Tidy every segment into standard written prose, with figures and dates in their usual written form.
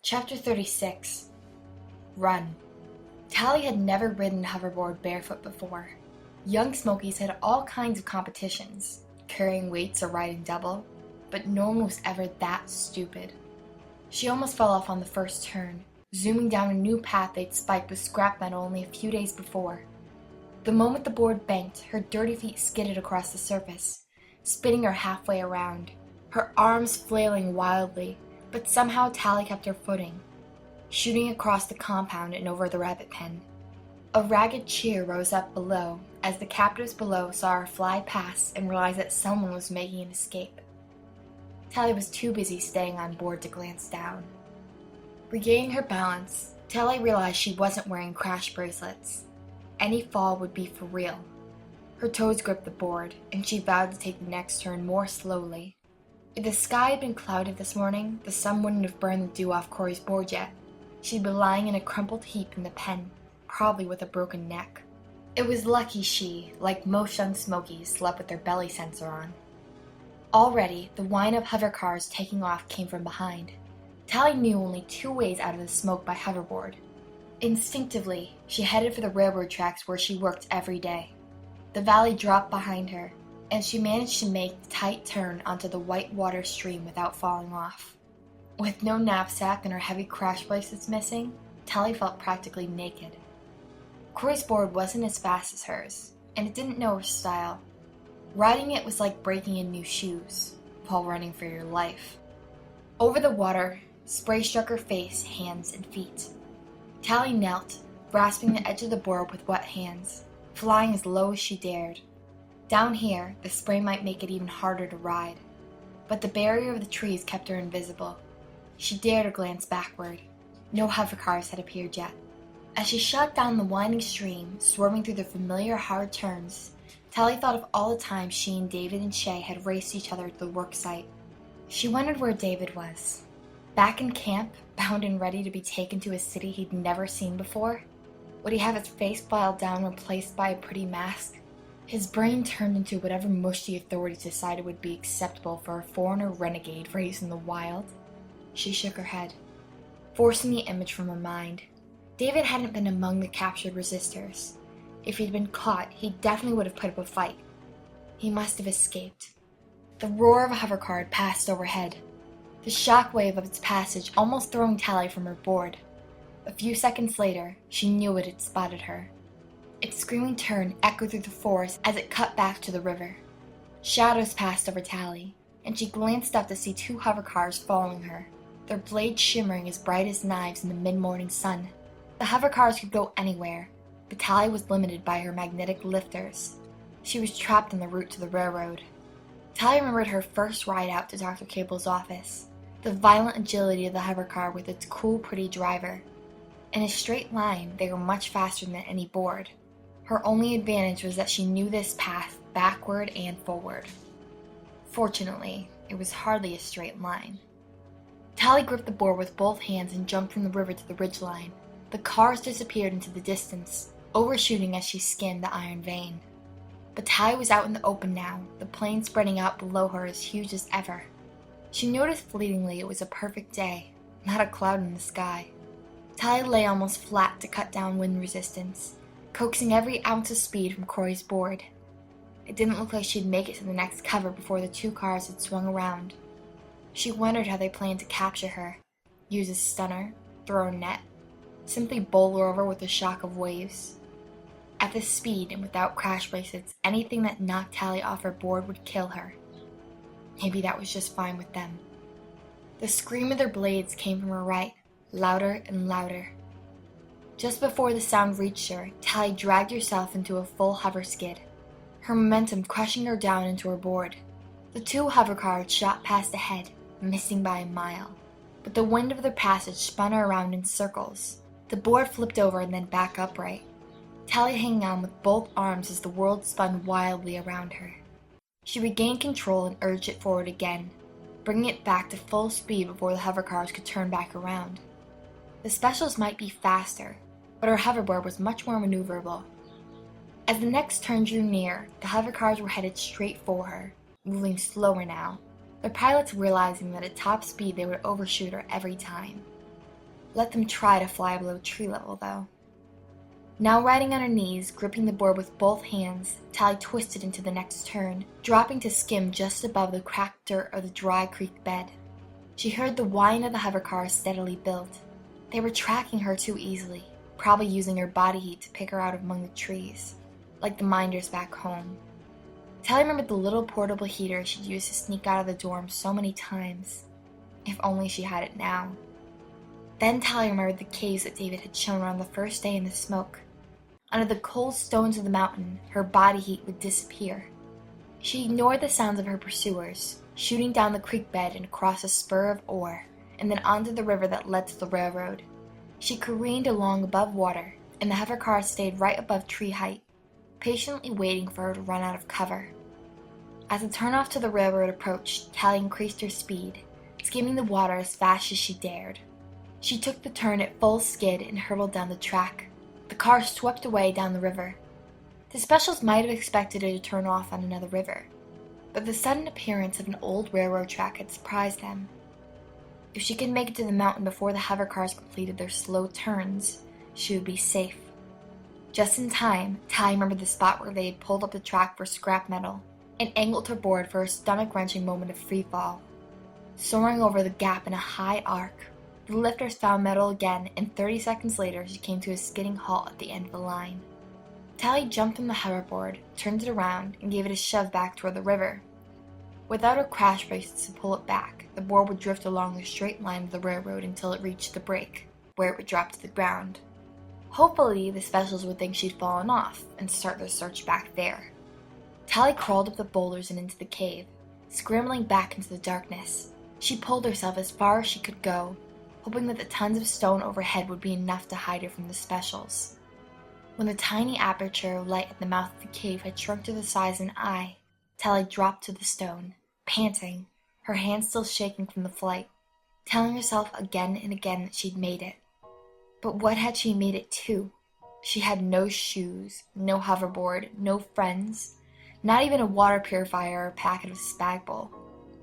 Chapter 36. Run. Tally had never ridden a hoverboard barefoot before. Young Smokies had all kinds of competitions, carrying weights or riding double, but no one was ever that stupid. She almost fell off on the first turn, zooming down a new path they'd spiked with scrap metal only a few days before. The moment the board banked, her dirty feet skidded across the surface, spinning her halfway around, her arms flailing wildly, but somehow Tally kept her footing, shooting across the compound and over the rabbit pen. A ragged cheer rose up below as the captives below saw her fly past and realized that someone was making an escape. Tally was too busy staying on board to glance down. Regaining her balance, Tally realized she wasn't wearing crash bracelets. Any fall would be for real. Her toes gripped the board, and she vowed to take the next turn more slowly. If the sky had been clouded this morning, the sun wouldn't have burned the dew off Corey's board yet. She'd be lying in a crumpled heap in the pen, probably with a broken neck. It was lucky she, like most young Smokies, slept with their belly sensor on. Already, the whine of hover cars taking off came from behind. Tally knew only two ways out of the smoke by hoverboard. Instinctively, she headed for the railroad tracks where she worked every day. The valley dropped behind her, and she managed to make the tight turn onto the white water stream without falling off. With no knapsack and her heavy crash bracelets missing, Tally felt practically naked. Corey's board wasn't as fast as hers, and it didn't know her style. Riding it was like breaking in new shoes, while running for your life. Over the water, spray struck her face, hands, and feet. Tally knelt, grasping the edge of the board with wet hands, flying as low as she dared. Down here, the spray might make it even harder to ride, but the barrier of the trees kept her invisible. She dared to glance backward. No hovercars had appeared yet. As she shot down the winding stream, swerving through the familiar hard turns, Tally thought of all the times she and David and Shay had raced each other to the work site. She wondered where David was. Back in camp, bound and ready to be taken to a city he'd never seen before? Would he have his face filed down, replaced by a pretty mask? His brain turned into whatever mush the authorities decided would be acceptable for a foreigner renegade raised in the wild. She shook her head, forcing the image from her mind. David hadn't been among the captured resistors. If he'd been caught, he definitely would have put up a fight. He must have escaped. The roar of a hovercar had passed overhead, the shockwave of its passage almost throwing Tally from her board. A few seconds later, she knew it had spotted her. Its screaming turn echoed through the forest as it cut back to the river. Shadows passed over Tally, and she glanced up to see two hovercars following her, their blades shimmering as bright as knives in the mid-morning sun. The hovercars could go anywhere, but Tally was limited by her magnetic lifters. She was trapped on the route to the railroad. Tally remembered her first ride out to Dr. Cable's office, the violent agility of the hovercar with its cool, pretty driver. In a straight line, they were much faster than any board. Her only advantage was that she knew this path backward and forward. Fortunately, it was hardly a straight line. Tally gripped the board with both hands and jumped from the river to the ridgeline. The cars disappeared into the distance, overshooting as she skimmed the iron vein. But Tally was out in the open now, the plain spreading out below her as huge as ever. She noticed fleetingly it was a perfect day, not a cloud in the sky. Tally lay almost flat to cut down wind resistance, coaxing every ounce of speed from Corey's board. It didn't look like she'd make it to the next cover before the two cars had swung around. She wondered how they planned to capture her. Use a stunner, throw a net, simply bowl her over with the shock of waves. At this speed and without crash bracelets, anything that knocked Tally off her board would kill her. Maybe that was just fine with them. The scream of their blades came from her right, louder and louder. Just before the sound reached her, Tally dragged herself into a full hover skid, her momentum crushing her down into her board. The two hovercars shot past ahead, missing by a mile, but the wind of their passage spun her around in circles. The board flipped over and then back upright, Tally hanging on with both arms as the world spun wildly around her. She regained control and urged it forward again, bringing it back to full speed before the hovercars could turn back around. The specials might be faster, but her hoverboard was much more maneuverable. As the next turn drew near, the hovercars were headed straight for her, moving slower now, their pilots realizing that at top speed they would overshoot her every time. Let them try to fly below tree level, though. Now riding on her knees, gripping the board with both hands, Tally twisted into the next turn, dropping to skim just above the cracked dirt of the dry creek bed. She heard the whine of the hovercar steadily build. They were tracking her too easily, probably using her body heat to pick her out among the trees, like the minders back home. Tally remembered the little portable heater she'd used to sneak out of the dorm so many times. If only she had it now. Then Tally remembered the caves that David had shown her on the first day in the smoke. Under the cold stones of the mountain, her body heat would disappear. She ignored the sounds of her pursuers, shooting down the creek bed and across a spur of ore, and then onto the river that led to the railroad. She careened along above water, and the hovercar stayed right above tree height, patiently waiting for her to run out of cover. As the turnoff to the railroad approached, Tally increased her speed, skimming the water as fast as she dared. She took the turn at full skid and hurtled down the track. The car swept away down the river. The specials might have expected it to turn off on another river, but the sudden appearance of an old railroad track had surprised them. If she could make it to the mountain before the hovercars completed their slow turns, she would be safe. Just in time, Tally remembered the spot where they had pulled up the track for scrap metal and angled her board for a stomach-wrenching moment of free fall. Soaring over the gap in a high arc, the lifters found metal again, and 30 seconds later she came to a skidding halt at the end of the line. Tally jumped from the hoverboard, turned it around, and gave it a shove back toward the river. Without her crash braces to pull it back, the board would drift along the straight line of the railroad until it reached the break, where it would drop to the ground. Hopefully, the specials would think she'd fallen off and start their search back there. Tally crawled up the boulders and into the cave, scrambling back into the darkness. She pulled herself as far as she could go, hoping that the tons of stone overhead would be enough to hide her from the specials. When the tiny aperture of light at the mouth of the cave had shrunk to the size of an eye, Tally dropped to the stone, panting, her hands still shaking from the flight, telling herself again and again that she'd made it. But what had she made it to? She had no shoes, no hoverboard, no friends, not even a water purifier or a packet of Spagbol,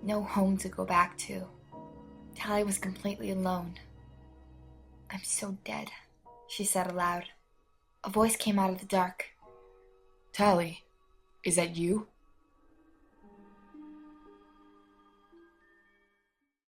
no home to go back to. Tally was completely alone. "I'm so dead," she said aloud. A voice came out of the dark. "Tally, is that you?"